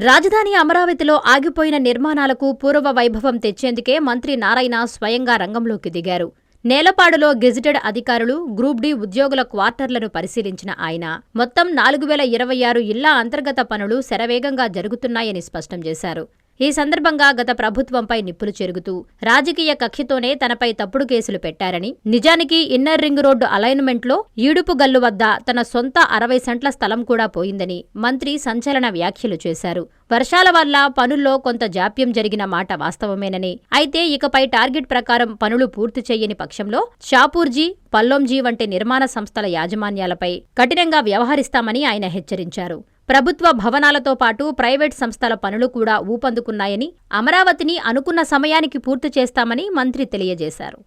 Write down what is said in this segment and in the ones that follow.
రాజధాని అమరావతిలో ఆగిపోయిన నిర్మాణాలకు పూర్వ వైభవం తెచ్చేందుకే మంత్రి నారాయణ స్వయంగా రంగంలోకి దిగారు. నేలపాడులో గెజిటెడ్ అధికారులు, గ్రూప్ డి ఉద్యోగుల క్వార్టర్లను పరిశీలించిన ఆయన మొత్తం 4026 ఇళ్ల అంతర్గత పనులు శరవేగంగా జరుగుతున్నాయని స్పష్టం చేశారు. ఈ సందర్భంగా గత ప్రభుత్వంపై నిప్పులు చెరుగుతూ రాజకీయ కక్షతోనే తనపై తప్పుడు కేసులు పెట్టారని, నిజానికి ఇన్నర్ రింగ్ రోడ్డు అలైన్మెంట్లో ఈడుపుగల్లు వద్ద తన సొంత 60 సెంట్ల స్థలం కూడా పోయిందని మంత్రి సంచలన వ్యాఖ్యలు చేశారు. వర్షాల వల్ల పనుల్లో కొంత జాప్యం జరిగిన మాట వాస్తవమేనని, అయితే ఇకపై టార్గెట్ ప్రకారం పనులు పూర్తి చేయని పక్షంలో షాపూర్జీ, పల్లోంజీ వంటి నిర్మాణ సంస్థల యాజమాన్యాలపై కఠినంగా వ్యవహరిస్తామని ఆయన హెచ్చరించారు. ప్రభుత్వ భవనాలతో పాటు ప్రైవేట్ సంస్థల పనులు కూడా ఊపందుకున్నాయని, అమరావతిని అనుకున్న సమయానికి పూర్తి చేస్తామని మంత్రి తెలియజేశారు.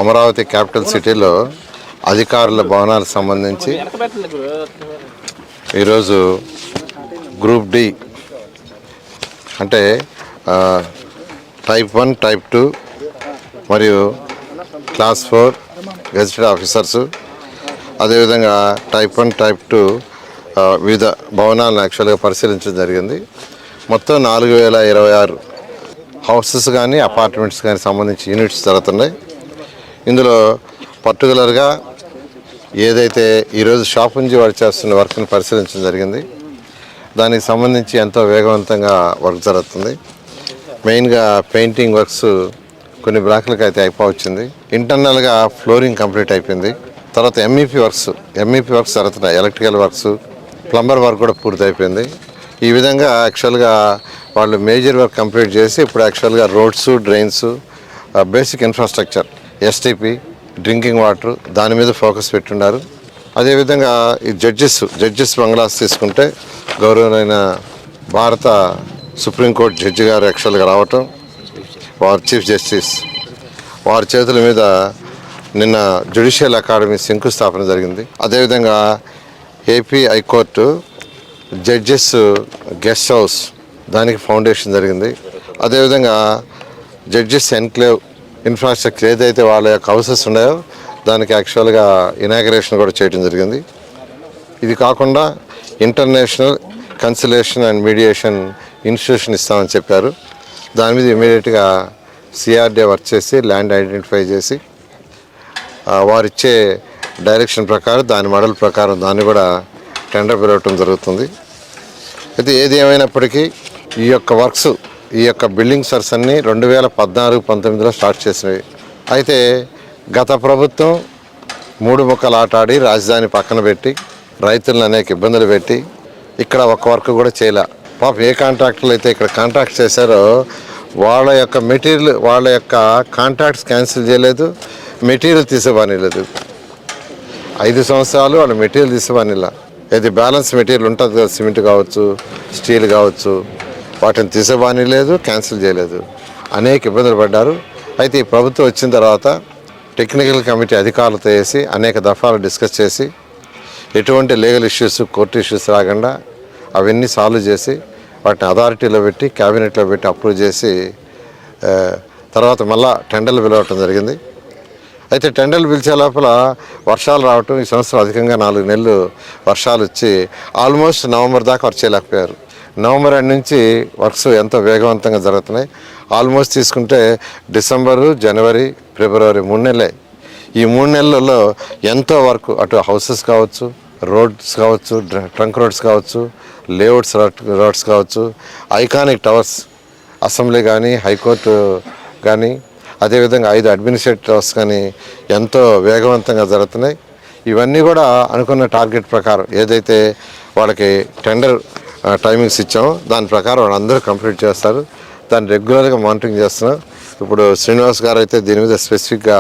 అమరావతి క్యాపిటల్ సిటీలో అధికారుల భవనాలకు సంబంధించి ఈరోజు గ్రూప్ డి అంటే టైప్ 1, టైప్ 2 మరియు క్లాస్ 4 గెజిటెడ్ ఆఫీసర్స్, అదేవిధంగా టైప్ 1, టైప్ 2 వివిధ భవనాలను యాక్చువల్గా పరిశీలించడం జరిగింది. మొత్తం 4026 హౌసెస్ కానీ అపార్ట్మెంట్స్ కానీ సంబంధించి యూనిట్స్ జరుగుతున్నాయి. ఇందులో పర్టికులర్గా ఏదైతే ఈరోజు షాపుంజీ వాడు చేస్తున్న వర్క్ని పరిశీలించడం జరిగింది. దానికి సంబంధించి ఎంతో వేగవంతంగా వర్క్ జరుగుతుంది. మెయిన్గా పెయింటింగ్ వర్క్స్ కొన్ని బ్లాక్లకు అయితే అయిపోవచ్చింది. ఇంటర్నల్గా ఫ్లోరింగ్ కంప్లీట్ అయిపోయింది. తర్వాత ఎంఈపీ వర్క్స్ జరుగుతున్నాయి. ఎలక్ట్రికల్ వర్క్స్, ప్లంబర్ వర్క్ కూడా పూర్తి అయిపోయింది. ఈ విధంగా యాక్చువల్గా వాళ్ళు మేజర్ వర్క్ కంప్లీట్ చేసి ఇప్పుడు యాక్చువల్గా roads, drains, basic infrastructure, STP, drinking water దాని మీద ఫోకస్ పెట్టున్నారు. అదేవిధంగా ఈ జడ్జెస్ బంగ్లాస్ తీసుకుంటే గౌరవనైన భారత సుప్రీంకోర్టు జడ్జి గారు యాక్చువల్గా రావటం, వారు చీఫ్ జస్టిస్ వారి చేతుల మీద నిన్న జ్యుడిషియల్ అకాడమీ శంకుస్థాపన జరిగింది. అదేవిధంగా AP high court judges guest house దానికి ఫౌండేషన్ జరిగింది. అదేవిధంగా జడ్జెస్ ఎన్క్లేవ్ ఇన్ఫ్రాస్ట్రక్చర్ ఏదైతే వాళ్ళ యొక్క హౌసెస్ ఉన్నాయో దానికి యాక్చువల్గా ఇనాగరేషన్ కూడా చేయడం జరిగింది. ఇది కాకుండా international cancellation and mediation institution ఇస్తామని చెప్పారు. దాని మీద ఇమీడియట్గా సిఆర్డీ వర్క్ చేసి ల్యాండ్ ఐడెంటిఫై చేసి వారిచ్చే డైరెక్షన్ ప్రకారం దాని మోడల్ ప్రకారం దాన్ని కూడా టెండర్ పిలవటం జరుగుతుంది. అయితే ఏది ఏమైనప్పటికీ ఈ యొక్క వర్క్స్, ఈ యొక్క బిల్డింగ్ సర్స్ అన్నీ 2014-19లో స్టార్ట్ చేసినవి. అయితే గత ప్రభుత్వం 3 ముక్కలు ఆటాడి రాజధాని పక్కన పెట్టి రైతులను అనేక ఇబ్బందులు పెట్టి ఇక్కడ ఒక్క వర్క్ కూడా చేయలే. పాపం ఏ కాంట్రాక్టర్లు అయితే ఇక్కడ కాంట్రాక్ట్ చేశారో వాళ్ళ యొక్క మెటీరియల్, వాళ్ళ యొక్క కాంట్రాక్ట్స్ క్యాన్సిల్ చేయలేదు, మెటీరియల్ తీసేవానిలేదు. 5 సంవత్సరాలు వాళ్ళ మెటీరియల్ తీసేవానిలా. ఇది బ్యాలెన్స్ మెటీరియల్ ఉంటుంది కదా, సిమెంట్ కావచ్చు, స్టీల్ కావచ్చు, వాటిని తీసేవాని లేదు, క్యాన్సిల్ చేయలేదు. అనేక ఇబ్బందులు పడ్డారు. అయితే ఈ ప్రభుత్వం వచ్చిన తర్వాత టెక్నికల్ కమిటీ అధికారులతో వేసి అనేక దఫాలు డిస్కస్ చేసి ఎటువంటి లీగల్ ఇష్యూస్, కోర్టు ఇష్యూస్ రాకుండా అవన్నీ సాల్వ్ చేసి వాటిని అథారిటీలో పెట్టి క్యాబినెట్లో పెట్టి అప్రూవ్ చేసి తర్వాత మళ్ళా టెండర్లు పిలవటం జరిగింది. అయితే టెండర్లు పిలిచే లోపల వర్షాలు రావటం ఈ సంవత్సరం అధికంగా 4 నెలలు వర్షాలు వచ్చి ఆల్మోస్ట్ నవంబర్ దాకా వర్క్ చేయలేకపోయారు. నవంబర్ ఎండ్ నుంచి వర్క్స్ ఎంతో వేగవంతంగా జరుగుతున్నాయి. ఆల్మోస్ట్ తీసుకుంటే డిసెంబరు, జనవరి, ఫిబ్రవరి 3 నెలలే. ఈ 3 నెలలలో ఎంతో వర్క్ అటు హౌసెస్ కావచ్చు, రోడ్స్ కావచ్చు, ట్రంక్ రోడ్స్ కావచ్చు, లేఅవుట్స్ రోడ్స్ కావచ్చు, ఐకానిక్ టవర్స్, అసెంబ్లీ కానీ, హైకోర్టు కానీ, అదేవిధంగా 5 అడ్మినిస్ట్రేటివ్ టవర్స్ కానీ ఎంతో వేగవంతంగా జరుగుతున్నాయి. ఇవన్నీ కూడా అనుకున్న టార్గెట్ ప్రకారం ఏదైతే వాళ్ళకి టెండర్ టైమింగ్స్ ఇచ్చామో దాని ప్రకారం వాళ్ళందరూ కంప్లీట్ చేస్తారు. దాన్ని రెగ్యులర్గా మానిటరింగ్ చేస్తున్నాం. ఇప్పుడు శ్రీనివాస్ గారు అయితే దీని మీద స్పెసిఫిక్గా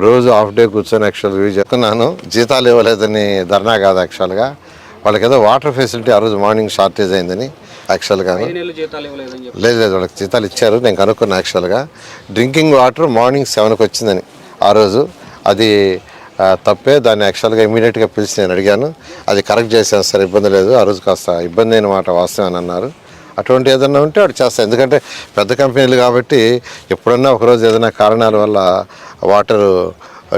రోజు హాఫ్ డే కూర్చొని యాక్చువల్గా రివ్యూ చెప్తున్నాను. జీతాలు ఇవ్వలేదని ధర్నా కాదు, యాక్చువల్గా వాళ్ళకి ఏదో వాటర్ ఫెసిలిటీ ఆ రోజు మార్నింగ్ షార్టేజ్ అయిందని యాక్చువల్గా. లేదు వాళ్ళకి జీతాలు ఇచ్చారు, నేను కనుక్కున్నా. యాక్చువల్గా డ్రింకింగ్ వాటర్ మార్నింగ్ 7కి వచ్చిందని ఆ రోజు, అది తప్పే. దాన్ని యాక్చువల్గా ఇమీడియట్గా పిలిచి నేను అడిగాను, అది కరెక్ట్ చేశాను సార్, ఇబ్బంది లేదు. ఆ రోజు కాస్త ఇబ్బంది అయిన మాట వాస్తవం అని అన్నారు. అటువంటి ఏదన్నా ఉంటే వాడు చేస్తాను, ఎందుకంటే పెద్ద కంపెనీలు కాబట్టి ఎప్పుడన్నా ఒకరోజు ఏదైనా కారణాల వల్ల వాటర్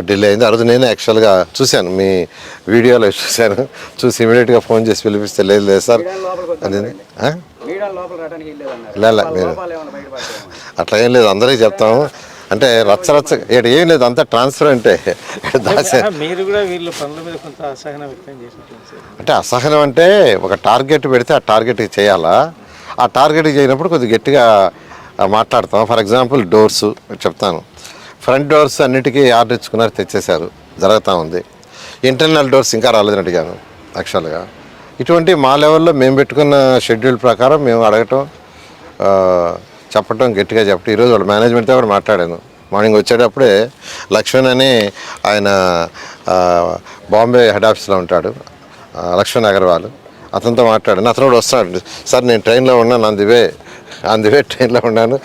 డిలే అయింది. ఆ రోజు నేను యాక్చువల్గా చూశాను, మీ వీడియోలో చూశాను. చూసి ఇమీడియట్గా ఫోన్ చేసి పిలిపిస్తే లేదు సార్ అది లేదు, మీరు అట్లా ఏం లేదు, అందరికీ చెప్తాము. అంటే రచ్చ ఏం లేదు, అంతా ట్రాన్స్ఫర్ అంటే అంటే అసహనం అంటే ఒక టార్గెట్ పెడితే ఆ టార్గెట్కి చేయాలా, ఆ టార్గెట్కి చేయనప్పుడు కొద్దిగా గట్టిగా మాట్లాడతాం. ఫర్ ఎగ్జాంపుల్ డోర్స్ చెప్తాను, ఫ్రంట్ డోర్స్ అన్నిటికీ ఆర్డర్ ఇచ్చుకున్నారు, తెచ్చేశారు, జరుగుతూ ఉంది. ఇంటర్నల్ డోర్స్ ఇంకా రాలేదని అడిగాను. యాక్చువల్గా ఇటువంటి మా లెవెల్లో మేము పెట్టుకున్న షెడ్యూల్ ప్రకారం మేము అడగటం, చెప్పటం, గట్టిగా చెప్పటం. ఈరోజు వాళ్ళ మేనేజ్మెంట్తో కూడా మాట్లాడాను. మార్నింగ్ వచ్చేటప్పుడే లక్ష్మణ్ అని ఆయన బాంబే హెడ్ ఆఫీస్లో ఉంటాడు, లక్ష్మణ్ అగర్వాల్, అతనితో మాట్లాడాను. అతను కూడా వస్తున్నాడు, సార్ నేను ట్రైన్లో ఉన్నాను, అందువే ట్రైన్లో ఉన్నాను,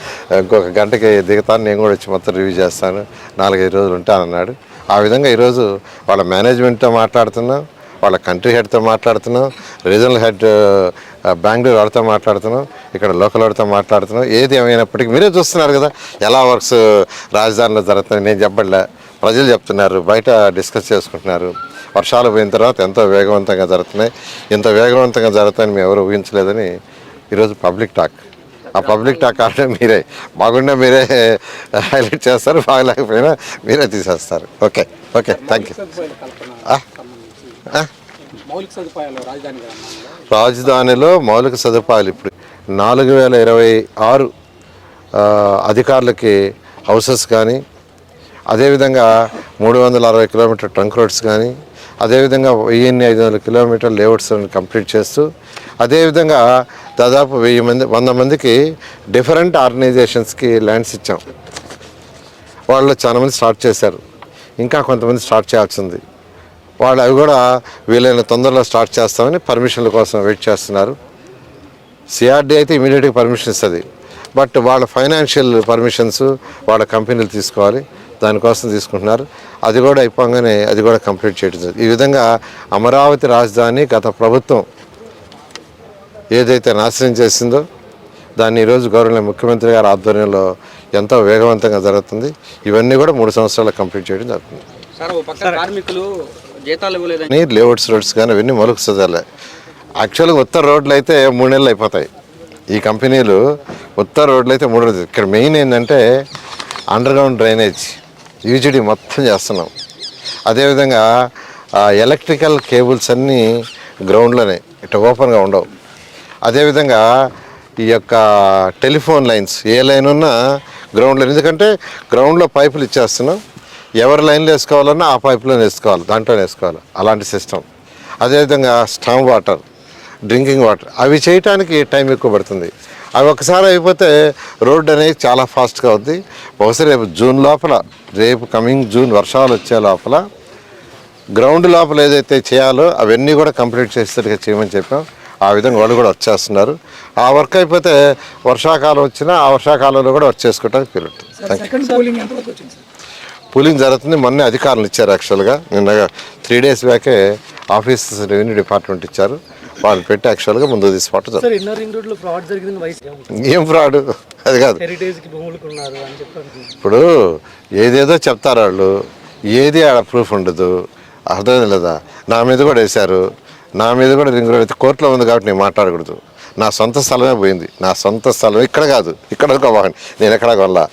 ఇంకొక గంటకి దిగుతాను, నేను కూడా వచ్చి మొత్తం రివ్యూ చేస్తాను, 4-5 రోజులు ఉంటానన్నాడు. ఆ విధంగా ఈరోజు వాళ్ళ మేనేజ్మెంట్తో మాట్లాడుతున్నాం, వాళ్ళ కంట్రీ హెడ్తో మాట్లాడుతున్నాం, రీజనల్ హెడ్ బెంగళూరు వాడితో మాట్లాడుతున్నాం, ఇక్కడ లోకల్ వాడితో మాట్లాడుతున్నాం. ఏది ఏమైనప్పటికీ మీరే చూస్తున్నారు కదా ఎలా వర్క్స్ రాజధానిలో జరుగుతున్నాయి. నేను చెప్పట్లే, ప్రజలు చెప్తున్నారు, బయట డిస్కస్ చేసుకుంటున్నారు. వర్షాలు పోయిన తర్వాత ఎంతో వేగవంతంగా జరుగుతున్నాయి. ఇంత వేగవంతంగా జరుగుతాయని మేము ఎవరు ఊహించలేదని ఈరోజు పబ్లిక్ టాక్. ఆ పబ్లిక్ టాక్ అంటే మీరే బాగుండా మీరే హైలైట్ చేస్తారు, బాగలేకపోయినా మీరే తీసేస్తారు. Okay thank you. రాజధానిలో మౌలిక సదుపాయాలు ఇప్పుడు 4026 అధికారులకి హౌసెస్ కానీ, అదేవిధంగా 360 కిలోమీటర్ ట్రంక్ రోడ్స్ కానీ, అదేవిధంగా 1500 కిలోమీటర్ లేఅవుట్స్ కంప్లీట్ చేస్తూ, అదేవిధంగా దాదాపు 100 మందికి డిఫరెంట్ ఆర్గనైజేషన్స్కి ల్యాండ్స్ ఇచ్చాం. వాళ్ళు చాలామంది స్టార్ట్ చేశారు, ఇంకా కొంతమంది స్టార్ట్ చేయాల్సింది. వాళ్ళు అవి కూడా వీలైన తొందరలో స్టార్ట్ చేస్తామని పర్మిషన్ల కోసం వెయిట్ చేస్తున్నారు. సిఆర్డీ అయితే ఇమీడియట్గా పర్మిషన్ ఇస్తుంది, బట్ వాళ్ళ ఫైనాన్షియల్ పర్మిషన్స్ వాళ్ళ కంపెనీలు తీసుకోవాలి, దానికోసం తీసుకుంటున్నారు. అది కూడా అయిపోగానే అది కూడా కంప్లీట్ చేయడం. ఈ విధంగా అమరావతి రాజధాని గత ప్రభుత్వం ఏదైతే నాశనం చేసిందో దాన్ని ఈరోజు గౌరవ ముఖ్యమంత్రి గారి ఆధ్వర్యంలో ఎంతో వేగవంతంగా జరుగుతుంది. ఇవన్నీ కూడా 3 సంవత్సరాలు కంప్లీట్ చేయడం జరుగుతుంది. లేఅవుట్స్ రోడ్స్ కానీ అవన్నీ మొలకు సదాలే. యాక్చువల్గా ఉత్తర రోడ్లు అయితే 3 నెలలు అయిపోతాయి. ఈ కంపెనీలు ఉత్తర రోడ్లు అయితే 3 రోజులు. ఇక్కడ మెయిన్ ఏంటంటే అండర్గ్రౌండ్ డ్రైనేజ్ యూజీడీ మొత్తం చేస్తున్నాం. అదేవిధంగా ఎలక్ట్రికల్ కేబుల్స్ అన్నీ గ్రౌండ్లోనే, ఇట్లా ఓపెన్గా ఉండవు. అదేవిధంగా ఈ యొక్క టెలిఫోన్ లైన్స్ ఏ లైన్ ఉన్నా గ్రౌండ్లో, ఎందుకంటే గ్రౌండ్లో పైపులు ఇచ్చేస్తున్నాం, ఎవరి లైన్లో వేసుకోవాలన్నా ఆ పైపులోనే వేసుకోవాలి, దాంట్లోనే వేసుకోవాలి, అలాంటి సిస్టమ్. అదేవిధంగా స్టామ్ వాటర్, డ్రింకింగ్ వాటర్, అవి చేయటానికి టైం ఎక్కువ పడుతుంది. అవి ఒకసారి అయిపోతే రోడ్డు అనేది చాలా ఫాస్ట్గా అవుద్ది. బహుశా రేపు జూన్ లోపల, రేపు కమింగ్ జూన్ వర్షాలు వచ్చే లోపల గ్రౌండ్ లోపల ఏదైతే చేయాలో అవన్నీ కూడా కంప్లీట్ చేసేట్టుగా చేయమని చెప్పాం. ఆ విధంగా వాళ్ళు కూడా వచ్చేస్తున్నారు. ఆ వర్క్ అయిపోతే వర్షాకాలం వచ్చినా ఆ వర్షాకాలంలో కూడా వర్క్ చేసుకోవడానికి పిలుస్తుంది. పూలింగ్ జరుగుతుంది. మొన్నే అధికారులు ఇచ్చారు. యాక్చువల్గా నిన్న 3 days బ్యాకే ఆఫీస్ రెవెన్యూ డిపార్ట్మెంట్ ఇచ్చారు, వాళ్ళు పెట్టి యాక్చువల్గా ముందు తీసుకోవటం. ఏం ఫ్రాడ్ అది కాదు. ఇప్పుడు ఏదేదో చెప్తారు వాళ్ళు, ఏది ఆడ ప్రూఫ్ ఉండదు. అర్థమైంది లేదా? నా మీద కూడా వేశారు, నా మీద కూడా రింగ్ రోడ్ అయితే కోర్టులో ఉంది కాబట్టి నేను మాట్లాడకూడదు. నా సొంత స్థలమే పోయింది, నా సొంత స్థలం ఇక్కడ కాదు, ఇక్కడ అనుకోవాలి. నేను ఎక్కడ కొనలా.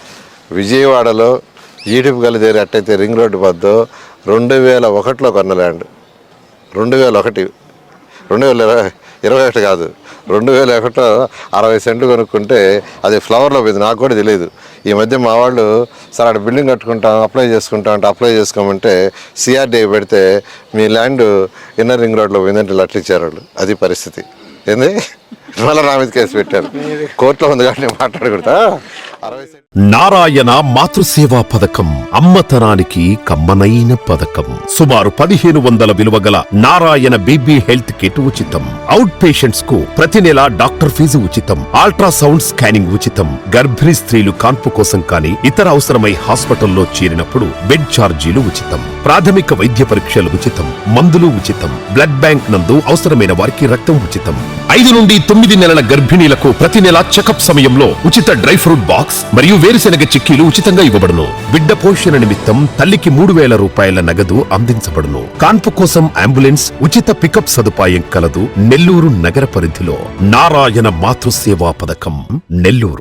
విజయవాడలో ఈడిపు గల్లి దగ్గర ఎట్టయితే రింగ్ రోడ్డు వద్దో 2001లో కొన్న ల్యాండ్. 2021 కాదు, 2001లో 60 సెంట్లు కొనుక్కుంటే అది ఫ్లవర్లో పోయింది. నాకు కూడా తెలియదు. ఈ మధ్య మా వాళ్ళు సార్ అక్కడ బిల్డింగ్ కట్టుకుంటాం, అప్లై చేసుకుంటాం అంటే అప్లై చేసుకోమంటే సిఆర్డీ పెడితే మీ ల్యాండ్ ఇన్నర్ రింగ్ రోడ్లో పోయిందంటే లట్లు ఇచ్చారు వాళ్ళు. అది పరిస్థితి. ఏంది మళ్ళీ నా మీద కేసు పెట్టారు. కోర్టులో ఉంది కాబట్టి నేను మాట్లాడకూడదా? 60 సెంట్లు. నారాయణ మాతృసేవా పథకం అమ్మతనానికి కమ్మనైన పథకం. సుమారు 1500 విలువ గల నారాయణ బీబీ హెల్త్ కిట్ ఉచితం. అవుట్ పేషెంట్స్ కు ప్రతి నెల డాక్టర్ ఫీజు ఉచితం. అల్ట్రాసౌండ్ స్కానింగ్ ఉచితం. గర్భిణీ స్త్రీలు కాన్పు కోసం కానీ ఇతర అవసరమై హాస్పిటల్లో చేరినప్పుడు బెడ్ ఛార్జీలు ఉచితం. ప్రాథమిక వైద్య పరీక్షలు ఉచితం. మందులు ఉచితం. బ్లడ్ బ్యాంక్ నందు అవసరమైన వారికి రక్తం ఉచితం. 5 నుండి 9 నెలల గర్భిణీలకు ప్రతి నెల చెకప్ సమయంలో ఉచిత డ్రై ఫ్రూట్ బాక్స్ మరియు వేరుశెనగ చిక్కీలు ఉచితంగా ఇవ్వబడును. బిడ్డ పోషణ నిమిత్తం తల్లికి 3000 రూపాయల నగదు అందించబడును. కాన్పు కోసం అంబులెన్స్ ఉచిత పికప్ సదుపాయం కలదు. నెల్లూరు నగర పరిధిలో నారాయణ మాతృసేవా పథకం, నెల్లూరు.